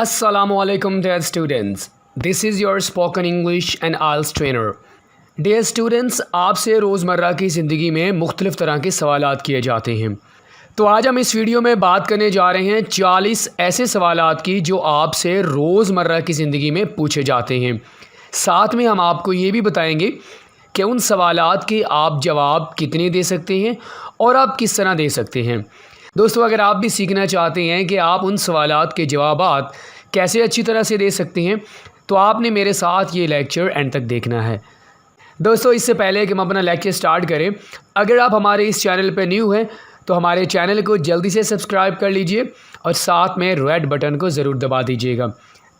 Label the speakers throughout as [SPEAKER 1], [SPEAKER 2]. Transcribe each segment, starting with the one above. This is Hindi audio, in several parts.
[SPEAKER 1] Assalamualaikum dear students. This is your spoken English and IELTS trainer. Dear students, आपसे रोज़मर्रा की ज़िंदगी में मुख्तलिफ़ तरह के सवालात किए जाते हैं। तो आज हम इस वीडियो में बात करने जा रहे हैं 40 ऐसे सवालात की जो आपसे रोज़मर्रा की ज़िंदगी में पूछे जाते हैं। साथ में हम आपको ये भी बताएंगे कि उन सवालात के आप जवाब कितने दे सकते हैं और आप किस तरह दे सकते हैं। दोस्तों, अगर आप भी सीखना चाहते हैं कि आप उन सवालात के जवाबात कैसे अच्छी तरह से दे सकते हैं, तो आपने मेरे साथ ये लेक्चर एंड तक देखना है। दोस्तों, इससे पहले कि हम अपना लेक्चर स्टार्ट करें, अगर आप हमारे इस चैनल पर न्यू हैं तो हमारे चैनल को जल्दी से सब्सक्राइब कर लीजिए और साथ में रेड बटन को ज़रूर दबा दीजिएगा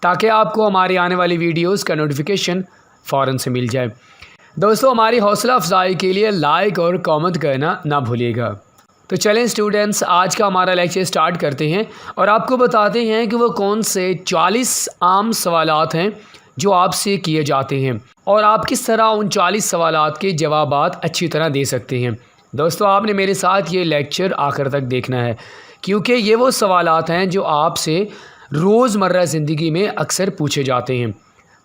[SPEAKER 1] ताकि आपको हमारी आने वाली वीडियोस का नोटिफिकेशन फ़ौरन से मिल जाए। दोस्तों, हमारी हौसला अफजाई के लिए लाइक और कमेंट करना ना भूलिएगा। तो चलें स्टूडेंट्स, आज का हमारा लेक्चर स्टार्ट करते हैं और आपको बताते हैं कि वो कौन से 40 आम सवालात हैं जो आपसे किए जाते हैं और आप किस तरह उन 40 सवालात के जवाबात अच्छी तरह दे सकते हैं। दोस्तों, आपने मेरे साथ ये लेक्चर आखिर तक देखना है क्योंकि ये वो सवालात हैं जो आपसे रोज़मर्रा ज़िंदगी में अक्सर पूछे जाते हैं।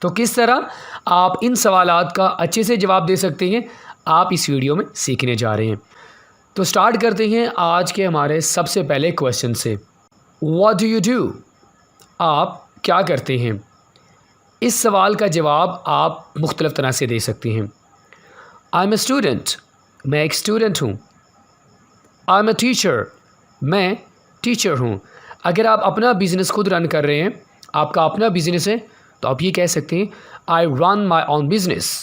[SPEAKER 1] तो किस तरह आप इन सवालात का अच्छे से जवाब दे सकते हैं, आप इस वीडियो में सीखने जा रहे हैं। तो स्टार्ट करते हैं आज के हमारे सबसे पहले क्वेश्चन से। What do you do? आप क्या करते हैं? इस सवाल का जवाब आप मुख्तलिफ़ तरह से दे सकते हैं। आई एम ए स्टूडेंट, मैं एक स्टूडेंट हूँ। आई एम ए टीचर, मैं टीचर हूँ। अगर आप अपना बिज़नेस खुद रन कर रहे हैं, आपका अपना बिज़नेस है, तो आप ये कह सकते हैं I run my own business.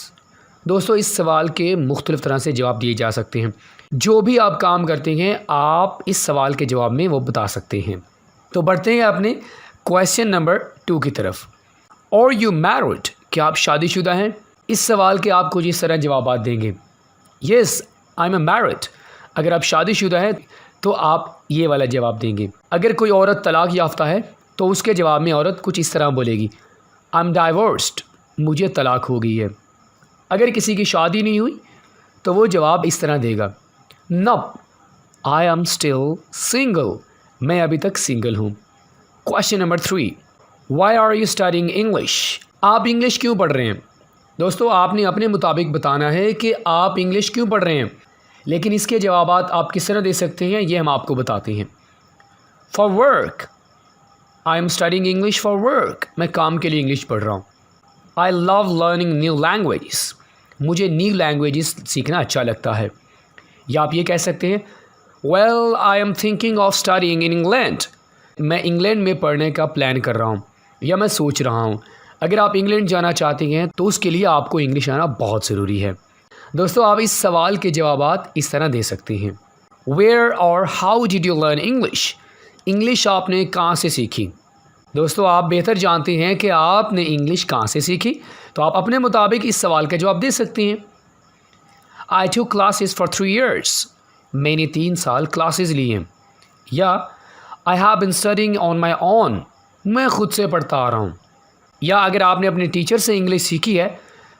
[SPEAKER 1] दोस्तों, इस सवाल के मुख्तलिफ़ तरह से जवाब दिए जा सकते हैं। जो भी आप काम करते हैं, आप इस सवाल के जवाब में वो बता सकते हैं। तो बढ़ते हैं अपने क्वेश्चन नंबर 2 की तरफ। और यू मैरिड, क्या आप शादीशुदा हैं? इस सवाल के आप कुछ इस तरह जवाब देंगे। Yes, I am a married. अगर आप शादीशुदा हैं तो आप ये वाला जवाब देंगे। अगर कोई औरत तलाक याफ्ता है तो उसके जवाब में औरत कुछ इस तरह बोलेगी, आई एम डाइवोर्स्ड, मुझे तलाक हो गई है। अगर किसी की शादी नहीं हुई तो वो जवाब इस तरह देगा, no, I am still single, मैं अभी तक सिंगल हूँ। Question number 3, why are you studying English? आप इंग्लिश क्यों पढ़ रहे हैं? दोस्तों, आपने अपने मुताबिक बताना है कि आप इंग्लिश क्यों पढ़ रहे हैं, लेकिन इसके जवाबात आप किस तरह दे सकते हैं ये हम आपको बताते हैं। For work, I am studying English for work, मैं काम के लिए इंग्लिश पढ़ रहा हूँ। I love learning new languages, मुझे न्यू लैंग्वेजेस सीखना अच्छा लगता है। या आप ये कह सकते हैं, well I am thinking of studying in England, मैं इंग्लैंड में पढ़ने का प्लान कर रहा हूँ या मैं सोच रहा हूँ। अगर आप इंग्लैंड जाना चाहते हैं तो उसके लिए आपको इंग्लिश आना बहुत ज़रूरी है। दोस्तों, आप इस सवाल के जवाबात इस तरह दे सकते हैं। वेयर और how did you learn English? English आपने कहाँ से सीखी? दोस्तों, आप बेहतर जानते हैं कि आपने इंग्लिश कहाँ से सीखी, तो आप अपने मुताबिक इस सवाल का जवाब दे सकते हैं। आई टू क्लासेस फॉर 3 years, मैंने 3 साल क्लासेस ली हैं। या I have been studying on my own, मैं खुद से पढ़ता आ रहा हूँ। या अगर आपने अपने टीचर से इंग्लिश सीखी है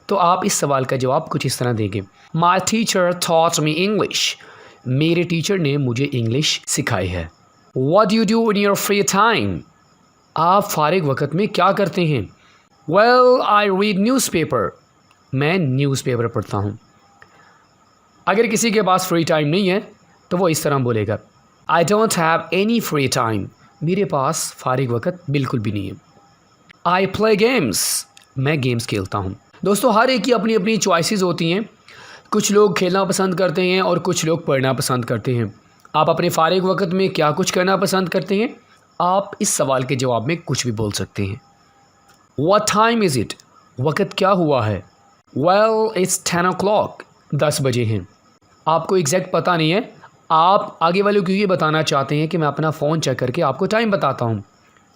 [SPEAKER 1] तो आप इस सवाल का जवाब कुछ इस तरह देंगे, my teacher taught me English, मेरे टीचर ने मुझे इंग्लिश सिखाई है। What do you do in your free time? आप फारिग वक़्त में क्या करते हैं? वेल आई रीड न्यूज़पेपर, मैं न्यूज़पेपर पढ़ता हूँ। अगर किसी के पास फ्री टाइम नहीं है तो वो इस तरह बोलेगा, I don't have any free time, मेरे पास फारिग वक़्त बिल्कुल भी नहीं है। आई प्ले गेम्स, मैं गेम्स खेलता हूँ। दोस्तों, हर एक की अपनी अपनी चॉइसेस होती हैं। कुछ लोग खेलना पसंद करते हैं और कुछ लोग पढ़ना पसंद करते हैं। आप अपने फारिग वक़्त में क्या कुछ करना पसंद करते हैं? आप इस सवाल के जवाब में कुछ भी बोल सकते हैं। What time is it? वक़्त क्या हुआ है? वेल इट्स 10 o'clock, 10 बजे हैं। आपको एग्जैक्ट पता नहीं है, आप आगे वाले को ये बताना चाहते हैं कि मैं अपना फ़ोन चेक करके आपको टाइम बताता हूँ,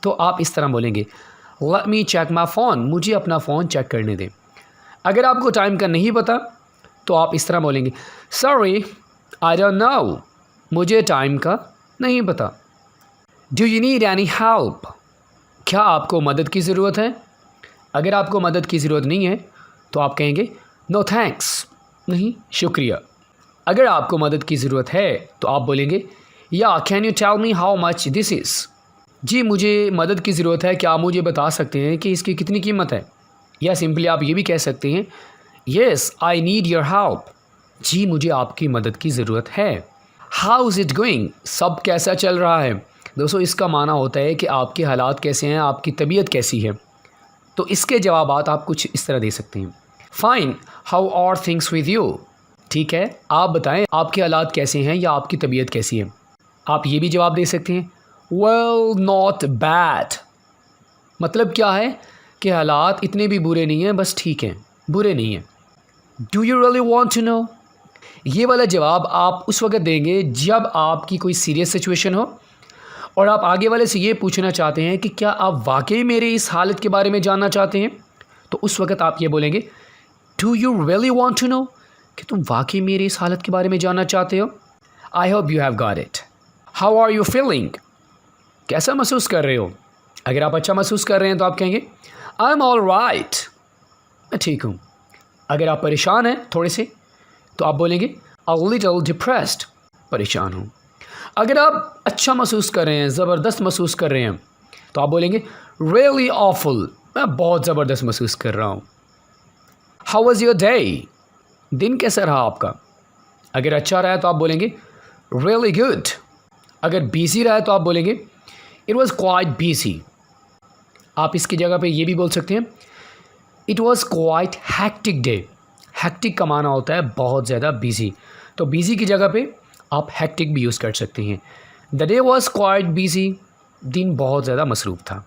[SPEAKER 1] तो आप इस तरह बोलेंगे, let me check my phone, मुझे अपना फ़ोन चेक करने दें। अगर आपको टाइम का नहीं पता तो आप इस तरह बोलेंगे, सॉरी आई डोंट नो, मुझे टाइम का नहीं पता। Do you need any help? क्या आपको मदद की ज़रूरत है? अगर आपको मदद की ज़रूरत नहीं है तो आप कहेंगे, नो थैंक्स, नहीं शुक्रिया। अगर आपको मदद की ज़रूरत है तो आप बोलेंगे, या can you tell me how much this is? जी मुझे मदद की ज़रूरत है, क्या आप मुझे बता सकते हैं कि इसकी कितनी कीमत है? या सिंपली आप ये भी कह सकते हैं yes I need your help. जी मुझे आपकी मदद की ज़रूरत है। How is it going? सब कैसा चल रहा है? दोस्तों इसका माना होता है कि आपके हालात कैसे हैं, आपकी तबीयत कैसी है। तो इसके जवाबात आप कुछ इस तरह दे सकते हैं। Fine, how are things with you? ठीक है, आप बताएं आपके हालात कैसे हैं या आपकी तबीयत कैसी है। आप ये भी जवाब दे सकते हैं वेल नॉट बैड। मतलब क्या है कि हालात इतने भी बुरे नहीं हैं, बस ठीक हैं, बुरे नहीं हैं। Do you really want to know? ये वाला जवाब आप उस वक्त देंगे जब आपकी कोई सीरियस सिचुएशन हो और आप आगे वाले से ये पूछना चाहते हैं कि क्या आप वाकई मेरी इस हालत के बारे में जानना चाहते हैं। तो उस वक्त आप ये बोलेंगे do you really want to know? कि तुम वाकई मेरी इस हालत के बारे में जानना चाहते हो। I hope you have got it. How are you feeling? कैसा महसूस कर रहे हो? अगर आप अच्छा महसूस कर रहे हैं तो आप कहेंगे आई एम ऑल राइट, मैं ठीक हूँ। अगर आप परेशान हैं थोड़े से तो आप बोलेंगे अ लिटिल डिप्रेस्ड, परेशान हूँ। अगर आप अच्छा महसूस कर रहे हैं, ज़बरदस्त महसूस कर रहे हैं तो आप बोलेंगे रियली ऑफुल, मैं बहुत ज़बरदस्त महसूस कर रहा हूँ। How was your day? दिन कैसा रहा आपका? अगर अच्छा रहा है तो आप बोलेंगे रियली गुड। अगर बिजी रहा है तो आप बोलेंगे इट वॉज़ क्वाइट बिजी। आप इसकी जगह पे ये भी बोल सकते हैं it was quite hectic day. Hectic का माना होता है बहुत ज़्यादा बिजी, तो बिजी की जगह पे आप हैक्टिक भी यूज़ कर सकते हैं। The day was quite busy, दिन बहुत ज़्यादा मसरूफ़ था।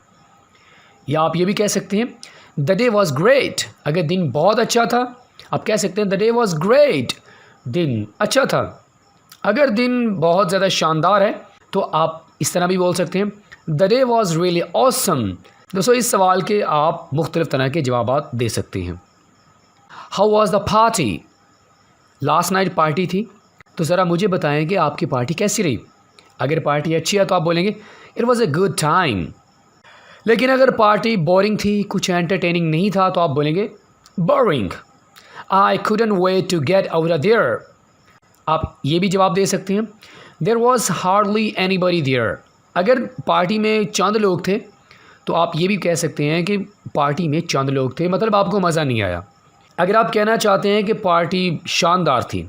[SPEAKER 1] या आप ये भी कह सकते हैं द डे वॉज़ ग्रेट। अगर दिन बहुत अच्छा था आप कह सकते हैं द डे वॉज़ ग्रेट, दिन अच्छा था। अगर दिन बहुत ज़्यादा शानदार है तो आप इस तरह भी बोल सकते हैं the day was really awesome. दोस्तों इस सवाल के आप मुख्तलिफ़ तरह के जवाब दे सकते हैं। How was the party? Last night party थी, तो ज़रा मुझे बताएं कि आपकी पार्टी कैसी रही। अगर पार्टी अच्छी है तो आप बोलेंगे it was a good time. लेकिन अगर पार्टी बोरिंग थी, कुछ एंटरटेनिंग नहीं था, तो आप बोलेंगे boring, I couldn't wait to get out of there. आप ये भी जवाब दे सकते हैं there was hardly anybody there. अगर पार्टी में चंद लोग थे तो आप ये भी कह सकते हैं कि पार्टी में चंद लोग थे, मतलब आपको मज़ा नहीं आया। अगर आप कहना चाहते हैं कि पार्टी शानदार थी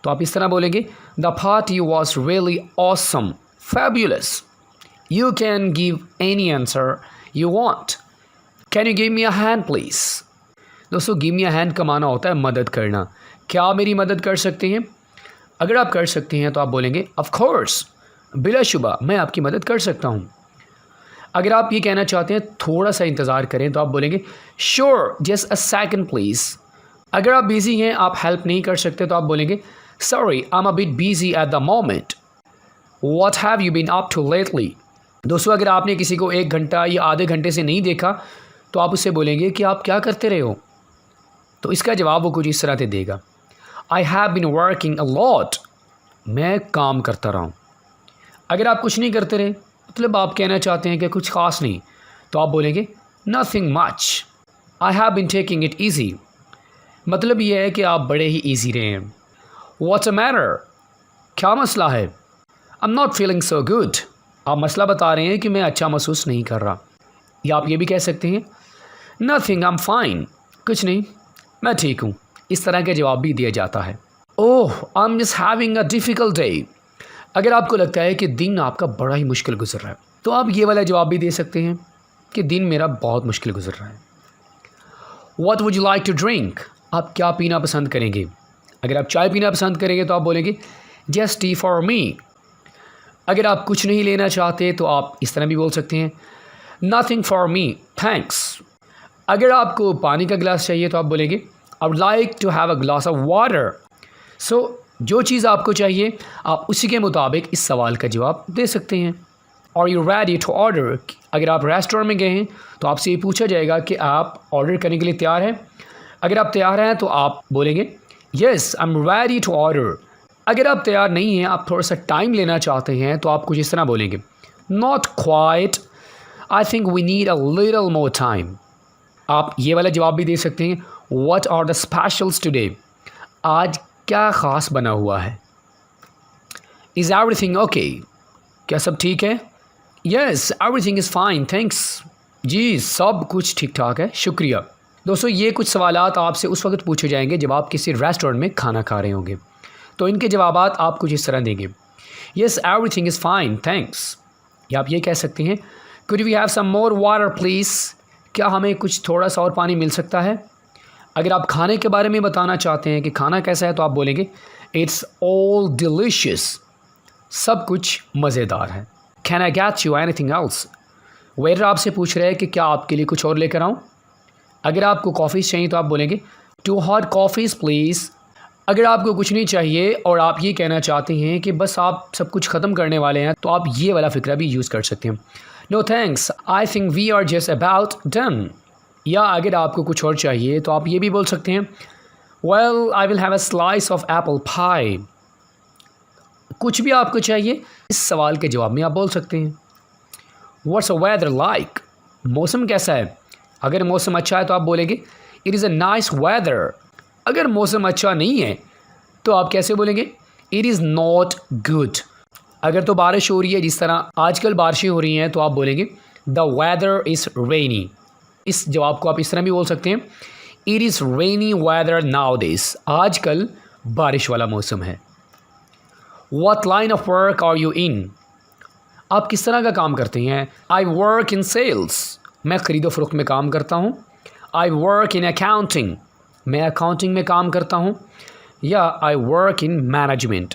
[SPEAKER 1] तो आप इस तरह बोलेंगे the party was really awesome, fabulous. You can give any answer you want. Can you give me a hand please? दोस्तों गिव मी अ हैंड का माना होता है मदद करना। क्या आप मेरी मदद कर सकते हैं? अगर आप कर सकते हैं तो आप बोलेंगे ऑफ कोर्स, बिलाशुबा मैं आपकी मदद कर सकता हूँ। अगर आप ये कहना चाहते हैं थोड़ा सा इंतज़ार करें तो आप बोलेंगे sure just a second please. अगर आप बिज़ी हैं, आप हेल्प नहीं कर सकते, तो आप बोलेंगे sorry I am a bit busy at the moment, what have you been up to lately. दोस्तों अगर आपने किसी को 1 घंटा या आधे घंटे से नहीं देखा तो आप उससे बोलेंगे कि आप क्या करते रहे हो। तो इसका जवाब वो कुछ इस तरह से देगा I have been working a lot, मैं काम करता रहा हूँ। अगर आप कुछ नहीं करते रहे, मतलब आप कहना चाहते हैं कि कुछ ख़ास नहीं, तो आप बोलेंगे nothing much, I have been taking it easy. मतलब ये है कि आप बड़े ही ईजी रहे हैं। What's a matter? क्या मसला है? आई am not feeling so good, आप मसला बता रहे हैं कि मैं अच्छा महसूस नहीं कर रहा। या आप ये भी कह सकते हैं नथिंग आई एम फाइन, कुछ नहीं मैं ठीक हूँ। इस तरह के जवाब भी दिया जाता है। Oh I am just having a difficult day. अगर आपको लगता है कि दिन आपका बड़ा ही मुश्किल गुजर रहा है तो आप ये वाला जवाब भी दे सकते हैं कि दिन मेरा बहुत मुश्किल गुजर रहा है। What would you like to drink? आप क्या पीना पसंद करेंगे? अगर आप चाय पीना पसंद करेंगे तो आप बोलेंगे जस्ट टी फॉर मी। अगर आप कुछ नहीं लेना चाहते तो आप इस तरह भी बोल सकते हैं नथिंग फॉर मी थैंक्स। अगर आपको पानी का गिलास चाहिए तो आप बोलेंगे I would like to have a glass of water. सो जो चीज़ आपको चाहिए आप उसी के मुताबिक इस सवाल का जवाब दे सकते हैं। और यू रेडी टू ऑर्डर? अगर आप रेस्टोरेंट में गए हैं तो आपसे ये पूछा जाएगा कि आप ऑर्डर करने के लिए तैयार हैं। अगर आप तैयार हैं तो आप बोलेंगे yes I am ready to order. अगर आप तैयार नहीं हैं, आप थोड़ा सा टाइम लेना चाहते हैं, तो आप कुछ इस तरह बोलेंगे not quite, I think we need a little more time. आप ये वाला जवाब भी दे सकते हैं what are the specials today? आज क्या ख़ास बना हुआ है? Is everything okay? क्या सब ठीक है? Yes everything is fine thanks. जी सब कुछ ठीक ठाक है, शुक्रिया। दोस्तों ये कुछ सवालात आपसे उस वक्त पूछे जाएंगे जब आप किसी रेस्टोरेंट में खाना खा रहे होंगे, तो इनके जवाबात आप कुछ इस तरह देंगे। Yes everything is fine thanks, या आप ये कह सकते हैं could we have some more water please, क्या हमें कुछ थोड़ा सा और पानी मिल सकता है। अगर आप खाने के बारे में बताना चाहते हैं कि खाना कैसा है, तो आप बोलेंगे इट्स ऑल डिलीशियस, सब कुछ मज़ेदार है। Can I get you anything else, waiter आपसे पूछ रहे हैं कि क्या आपके लिए कुछ और लेकर आऊँ। अगर आपको कॉफ़ीज़ चाहिए तो आप बोलेंगे टू हॉट कॉफ़ीज़ प्लीज़। अगर आपको कुछ नहीं चाहिए और आप ये कहना चाहते हैं कि बस आप सब कुछ ख़त्म करने वाले हैं, तो आप ये वाला फ़िक्रा भी यूज़ कर सकते हैं, no thanks I think we are just about done. या अगर आपको कुछ और चाहिए तो आप ये भी बोल सकते हैं well I will have a slice of apple pie. कुछ भी आपको चाहिए इस सवाल के जवाब में आप बोल सकते हैं व्हाट्स अ वेदर लाइक, मौसम कैसा है। अगर मौसम अच्छा है तो आप बोलेंगे it is a nice weather. अगर मौसम अच्छा नहीं है तो आप कैसे बोलेंगे इट इज़ नॉट गुड। अगर तो बारिश हो रही है, जिस तरह आजकल बारिशें हो रही हैं, तो आप बोलेंगे द वेदर इज़ रेनी। इस जवाब को आप इस तरह भी बोल सकते हैं it is rainy weather nowadays, आजकल बारिश वाला मौसम है। What line of work are you in, आप किस तरह का काम करते हैं। आई वर्क इन सेल्स, मैं ख़रीदो फरोख्त में काम करता हूँ। आई वर्क इन अकाउंटिंग, मैं अकाउंटिंग में काम करता हूँ। या आई वर्क इन मैनेजमेंट।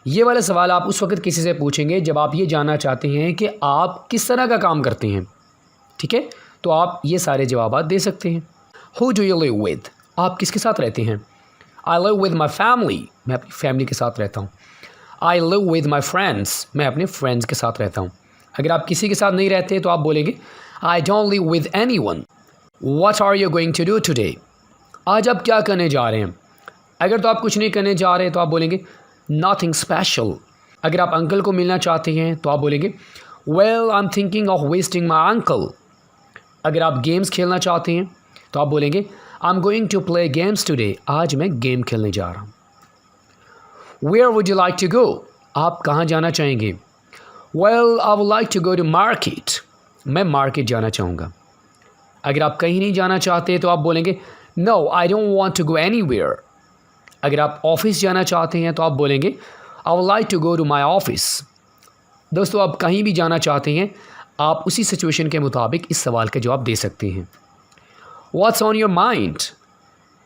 [SPEAKER 1] ये वाले सवाल आप उस वक्त किसी से पूछेंगे जब आप ये जानना चाहते हैं कि आप किस तरह का काम करते हैं, ठीक है। तो आप ये सारे जवाब दे सकते हैं। Who do you live with, आप किसके साथ रहते हैं। I live with my family, मैं अपनी फैमिली के साथ रहता हूँ। I live with my friends, मैं अपने फ्रेंड्स के साथ रहता हूँ। अगर आप किसी के साथ नहीं रहते तो आप बोलेंगे I don't live with anyone. What are you going to do today, आज आप क्या करने जा रहे हैं। अगर तो आप कुछ नहीं करने जा रहे हैं तो आप बोलेंगे नथिंग स्पेशल। अगर आप अंकल को मिलना चाहते हैं तो आप बोलेंगे well I am thinking of visiting my uncle. अगर आप गेम्स खेलना चाहते हैं तो आप बोलेंगे I am going to play games today, आज मैं गेम खेलने जा रहा हूँ। Where would you like to go, आप कहाँ जाना चाहेंगे। Well I would like to go to market, मैं मार्केट जाना चाहूँगा। अगर आप कहीं नहीं जाना चाहते तो आप बोलेंगे no I don't want to go anywhere. अगर आप ऑफिस जाना चाहते हैं तो आप बोलेंगे I would like to go to my office. दोस्तों आप कहीं भी जाना चाहते हैं, आप उसी सिचुएशन के मुताबिक इस सवाल के जवाब दे सकते हैं। व्हाट्स ऑन योर माइंड,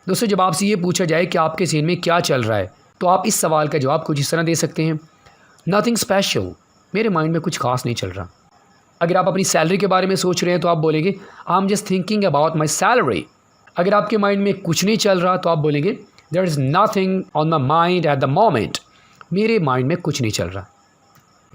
[SPEAKER 1] दोस्तों जब आपसे ये पूछा जाए कि आपके ज़हन में क्या चल रहा है, तो आप इस सवाल का जवाब कुछ इस तरह दे सकते हैं नथिंग स्पेशल, मेरे माइंड में कुछ खास नहीं चल रहा। अगर आप अपनी सैलरी के बारे में सोच रहे हैं तो आप बोलेंगे I am just thinking about my salary. अगर आपके माइंड में कुछ नहीं चल रहा तो आप बोलेंगे there is nothing on my mind at the moment, मेरे माइंड में कुछ नहीं चल रहा।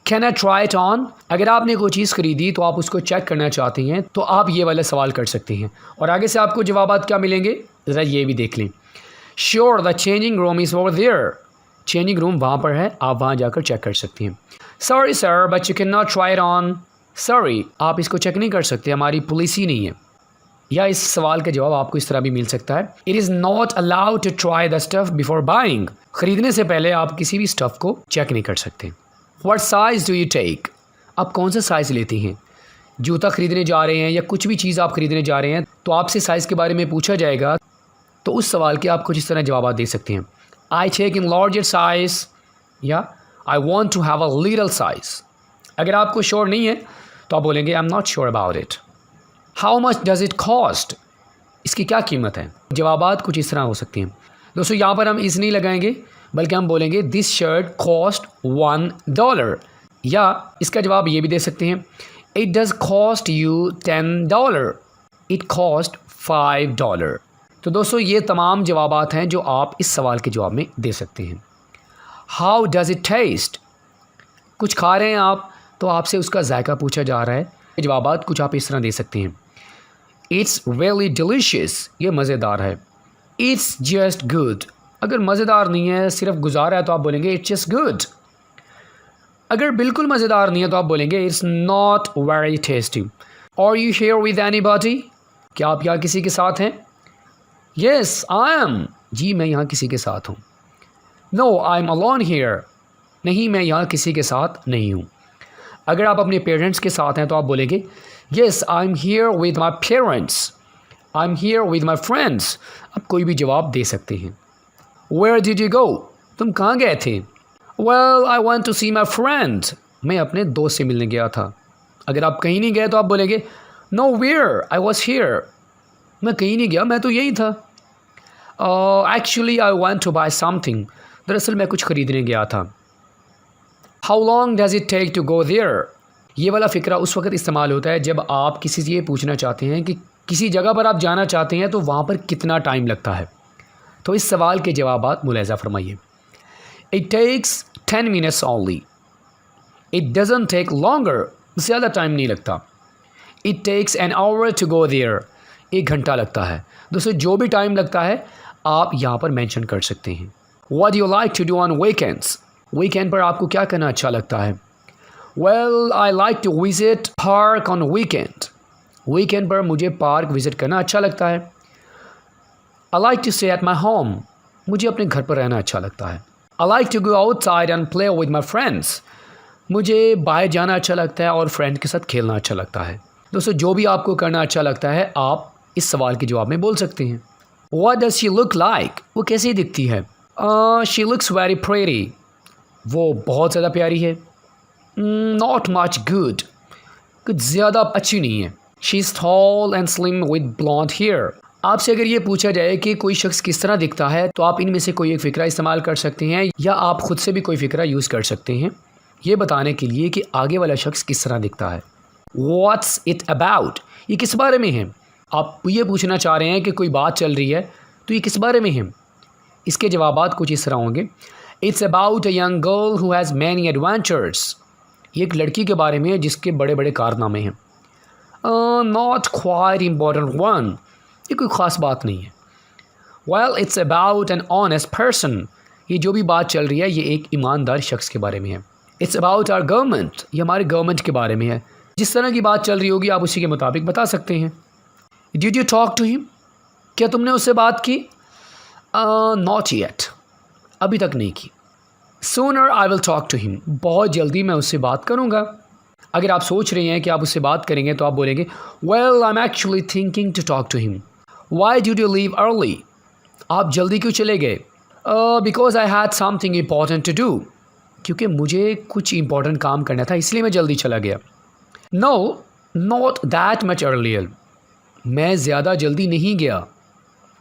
[SPEAKER 1] Can I try it on, अगर आपने कोई चीज़ खरीदी तो आप उसको चेक करना चाहते हैं तो आप ये वाला सवाल कर सकते हैं। और आगे से आपको जवाबात क्या मिलेंगे ज़रा ये भी देख लें। Sure the changing room is over there, changing room वहाँ पर है, आप वहाँ जाकर चेक कर सकते हैं। Sorry sir but you can not try it on, sorry आप इसको चेक नहीं कर सकते, हमारी पॉलिसी नहीं है। या इस सवाल का जवाब आपको इस तरह भी मिल सकता है it is not allowed to try the stuff before buying, ख़रीदने से पहले आप किसी भी स्टफ़ को चेक नहीं कर सकते। What size do you take, आप कौन सा साइज़ लेते हैं। जूता ख़रीदने जा रहे हैं या कुछ भी चीज़ आप ख़रीदने जा रहे हैं तो आपसे साइज़ के बारे में पूछा जाएगा, तो उस सवाल के आप कुछ इस तरह जवाब दे सकते हैं। I take in larger size या I want to have a little size. अगर आपको श्योर नहीं है तो आप बोलेंगे I am not sure about it. How much does it cost, इसकी क्या कीमत है। जवाबात कुछ इस तरह हो सकते हैं। दोस्तों यहाँ पर हम इस नहीं लगाएंगे बल्कि हम बोलेंगे दिस शर्ट कॉस्ट $1, या इसका जवाब ये भी दे सकते हैं it does cost you $10, it cost $5। तो दोस्तों ये तमाम जवाबात हैं जो आप इस सवाल के जवाब में दे सकते हैं। हाउ डज़ इट टेस्ट, कुछ खा रहे हैं आप तो आपसे उसका जायका पूछा जा रहा है, जवाबात कुछ आप इस तरह दे सकते हैं इट्स रियली डिलीशियस, ये मज़ेदार है। इट्स जस्ट गुड, अगर मज़ेदार नहीं है सिर्फ गुजारा है तो आप बोलेंगे इट्स जस्ट गुड। अगर बिल्कुल मज़ेदार नहीं है तो आप बोलेंगे it's not very tasty. Are you here with anybody, क्या आप यहाँ किसी के साथ हैं। येस आई एम, जी मैं यहाँ किसी के साथ हूँ। No I am alone here, नहीं मैं यहाँ किसी के साथ नहीं हूँ। अगर आप अपने पेरेंट्स के साथ हैं तो आप बोलेंगे yes I am here with my parents, I am here with my friends. आप कोई भी जवाब दे सकते हैं। वेयर डिड यू गो, तुम कहाँ गए थे? Well I want to see my friend, मैं अपने दोस्त से मिलने गया था। अगर आप कहीं नहीं गए तो आप बोलेंगे nowhere I was here, मैं कहीं नहीं गया, मैं तो यही था। Actually I want to buy something, दरअसल मैं कुछ ख़रीदने गया था। How long does it take to go there, ये वाला फ़िक्रा उस वक्त इस्तेमाल होता है जब आप किसी से ये पूछना चाहते हैं कि किसी जगह पर आप जाना चाहते हैं तो वहाँ पर कितना टाइम लगता है। तो इस सवाल के जवाबात मुलाहिज़ा फरमाइए। It takes 10 minutes only, it doesn't take longer, ज़्यादा टाइम नहीं लगता। It takes an hour to go there, 1 घंटा लगता है। दोस्तों जो भी टाइम लगता है आप यहाँ पर मेंशन कर सकते हैं। What do you like to do on weekends, weekend पर आपको क्या करना अच्छा लगता है? Well I like to visit park on weekend, weekend पर मुझे पार्क विज़िट करना अच्छा लगता है। I like to stay at my home, मुझे अपने घर पर रहना अच्छा लगता है। I like to go outside and play with my friends, मुझे बाहर जाना अच्छा लगता है और फ्रेंड के साथ खेलना अच्छा लगता है। दोस्तों जो भी आपको करना अच्छा लगता है आप इस सवाल के जवाब में बोल सकते हैं। What does she look like, वो कैसी दिखती है? She looks very pretty, वो बहुत ज़्यादा प्यारी है। Not much good, कुछ ज़्यादा अच्छी नहीं है। She's tall and slim with blonde hair, आपसे अगर ये पूछा जाए कि कोई शख्स किस तरह दिखता है तो आप इनमें से कोई एक फ़िक्रा इस्तेमाल कर सकते हैं या आप ख़ुद से भी कोई फ़िक्रा यूज़ कर सकते हैं ये बताने के लिए कि आगे वाला शख्स किस तरह दिखता है। What's it about, ये किस बारे में है? आप ये पूछना चाह रहे हैं कि कोई बात चल रही है तो ये किस बारे में है? इसके जवाबात कुछ इस तरह होंगे। It's about a young girl who has many adventures, ये एक लड़की के बारे में है जिसके बड़े बड़े कारनामे हैं। Not quite important one, ये कोई ख़ास बात नहीं है। Well it's about an honest person, ये जो भी बात चल रही है ये एक ईमानदार शख्स के बारे में है। It's about our government, ये हमारे गवर्नमेंट के बारे में है। जिस तरह की बात चल रही होगी आप उसी के मुताबिक बता सकते हैं। Did you talk to him, क्या तुमने उससे बात की? Not yet, अभी तक नहीं की। Sooner I will talk to him, बहुत जल्दी मैं उससे बात करूँगा। अगर आप सोच रहे हैं कि आप उससे बात करेंगे तो आप बोलेंगे Well I'm actually thinking to talk to him. Why did you leave early, आप जल्दी क्यों चले गए? Because I had something important to do, क्योंकि मुझे कुछ इम्पोर्टेंट काम करना था इसलिए मैं जल्दी चला गया। No, not that much earlier, मैं ज़्यादा जल्दी नहीं गया।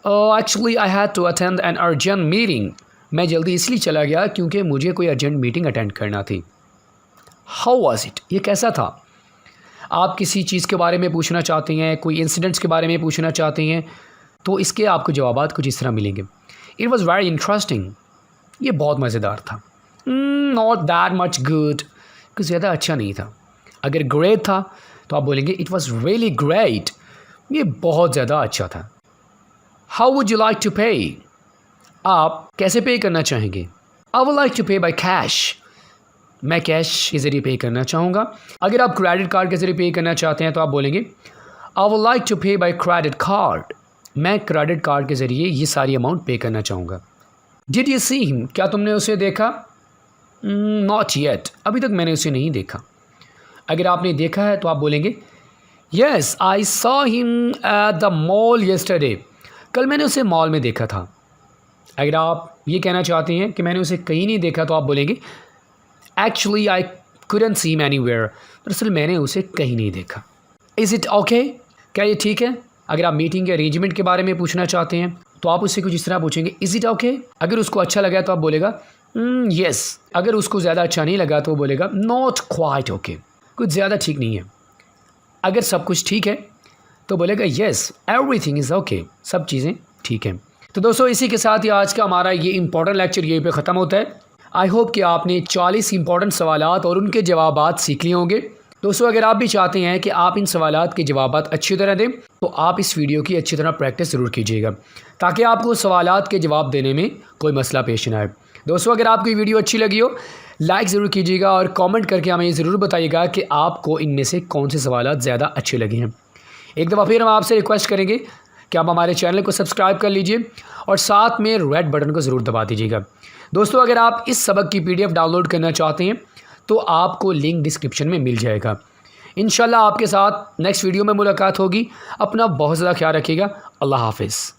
[SPEAKER 1] Actually I had to attend an urgent meeting, मैं जल्दी इसलिए चला गया क्योंकि मुझे कोई अर्जेंट मीटिंग अटेंड करना थी। How was it, ये कैसा था? आप किसी चीज़ के बारे में पूछना चाहते हैं, कोई इंसिडेंट्स के बारे में पूछना चाहते हैं तो इसके आपको जवाबात कुछ इस तरह मिलेंगे। It was very interesting, ये बहुत मज़ेदार था। Not that much good, कुछ ज़्यादा अच्छा नहीं था। अगर ग्रेट था तो आप बोलेंगे It was really great, ये बहुत ज़्यादा अच्छा था। How would you like to pay, आप कैसे पे करना चाहेंगे? I would like to pay by cash, मैं कैश के ज़रिए पे करना चाहूँगा। अगर आप क्रेडिट कार्ड के ज़रिए पे करना चाहते हैं तो आप बोलेंगे I would like to pay by credit card, मैं क्रेडिट कार्ड के ज़रिए ये सारी अमाउंट पे करना चाहूँगा। Did you see him, क्या तुमने उसे देखा? Not yet, अभी तक मैंने उसे नहीं देखा। अगर आपने देखा है तो आप बोलेंगे Yes, I saw him at the mall yesterday, कल मैंने उसे मॉल में देखा था। अगर आप ये कहना चाहते हैं कि मैंने उसे कहीं नहीं देखा तो आप बोलेंगे Actually I couldn't see him anywhere, दरअसल मैंने उसे कहीं नहीं देखा। Is it okay, क्या ये ठीक है? अगर आप मीटिंग के अरेंजमेंट के बारे में पूछना चाहते हैं तो आप उससे कुछ इस तरह पूछेंगे Is it okay, अगर उसको अच्छा लगा तो आप बोलेगा Yes, अगर उसको ज़्यादा अच्छा नहीं लगा तो वो बोलेगा Not quite okay, कुछ ज़्यादा ठीक नहीं है। अगर सब कुछ ठीक है तो बोलेगा Yes, everything is okay, सब चीज़ें ठीक हैं। तो दोस्तों इसी के साथ ही आज का हमारा ये इंपॉर्टेंट लेक्चर यहीं पे ख़त्म होता है। आई होप कि आपने 40 इंपॉर्टेंट सवालात और उनके जवाबात सीख लिए होंगे। दोस्तों अगर आप भी चाहते हैं कि आप इन सवालात के जवाबात अच्छी तरह दें तो आप इस वीडियो की अच्छी तरह प्रैक्टिस ज़रूर कीजिएगा ताकि आपको सवालात के जवाब देने में कोई मसला पेश ना आए। दोस्तों अगर आपको ये वीडियो अच्छी लगी हो लाइक ज़रूर कीजिएगा और कमेंट करके हमें ज़रूर बताइएगा कि आपको इनमें से कौन से सवालात ज़्यादा अच्छे लगे हैं। एक दफ़ा फिर हम आपसे रिक्वेस्ट करेंगे कि आप हमारे चैनल को सब्सक्राइब कर लीजिए और साथ में रेड बटन को ज़रूर दबा दीजिएगा। दोस्तों अगर आप इस सबक की PDF डाउनलोड करना चाहते हैं तो आपको लिंक डिस्क्रिप्शन में मिल जाएगा। इंशाल्लाह आपके साथ नेक्स्ट वीडियो में मुलाकात होगी। अपना बहुत ज़्यादा ख्याल रखिएगा। अल्लाह हाफ़िज़।